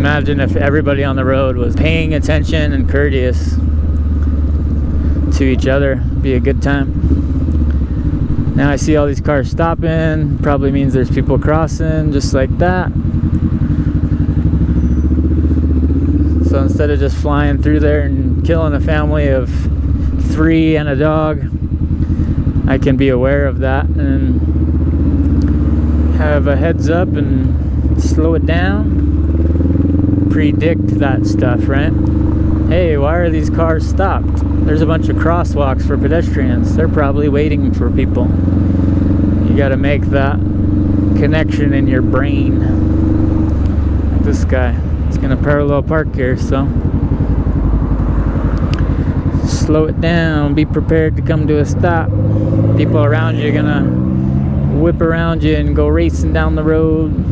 Imagine if everybody on the road was paying attention and courteous to each other. It'd be a good time. Now I see all these cars stopping. Probably means there's people crossing, just like that. So instead of just flying through there and killing a family of 3 and a dog, I can be aware of that and have a heads up and slow it down, predict that stuff, right? Hey, why are these cars stopped? There's a bunch of crosswalks for pedestrians. They're probably waiting for people. You got to make that connection in your brain. Like this guy, he's gonna parallel park here, so slow it down, be prepared to come to a stop. People around you are gonna whip around you and go racing down the road.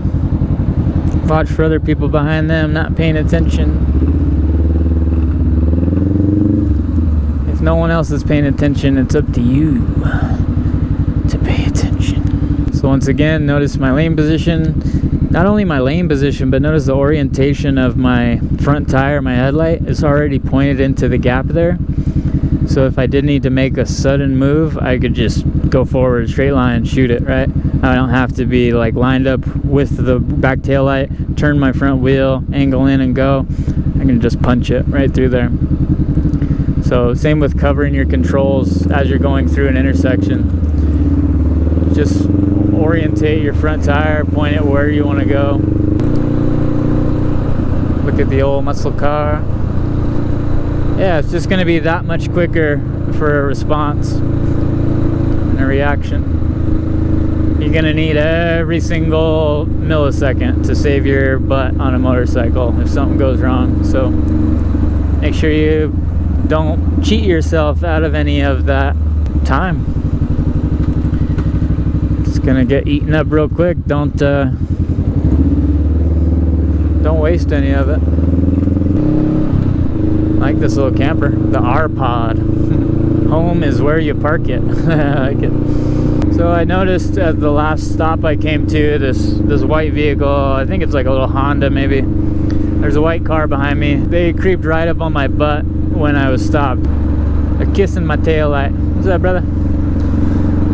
Watch for other people behind them not paying attention. If no one else is paying attention, it's up to you to pay attention. So once again, notice my lane position. Not only my lane position, but notice the orientation of my front tire, my headlight is already pointed into the gap there. So if I did need to make a sudden move, I could just go forward, straight line, shoot it, right? I don't have to be like lined up with the back tail light, turn my front wheel, angle in and go. I can just punch it right through there. So same with covering your controls as you're going through an intersection. Just orientate your front tire, point it where you want to go. Look at the old muscle car. Yeah, it's just going to be that much quicker for a response and a reaction. You're going to need every single millisecond to save your butt on a motorcycle if something goes wrong. So make sure you don't cheat yourself out of any of that time. It's going to get eaten up real quick. Don't waste any of it. I like this little camper, the R-Pod. Home is where you park it. I like it. So I noticed at the last stop I came to, this white vehicle, I think it's like a little Honda maybe. There's a white car behind me. They creeped right up on my butt when I was stopped. They're kissing my tail light. What's that, brother?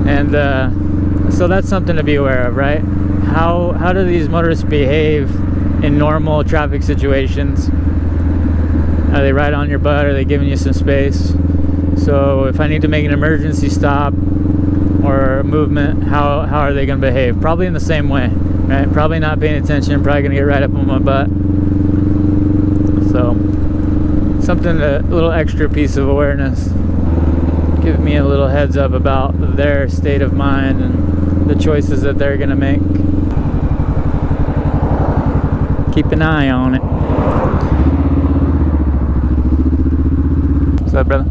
And so that's something to be aware of, right? How do these motorists behave in normal traffic situations? Are they right on your butt? Are they giving you some space? So if I need to make an emergency stop or a movement, how are they going to behave? Probably in the same way, right? Probably not paying attention, probably going to get right up on my butt. So something, a little extra piece of awareness. Give me a little heads up about their state of mind and the choices that they're going to make. Keep an eye on it. What's up, brother?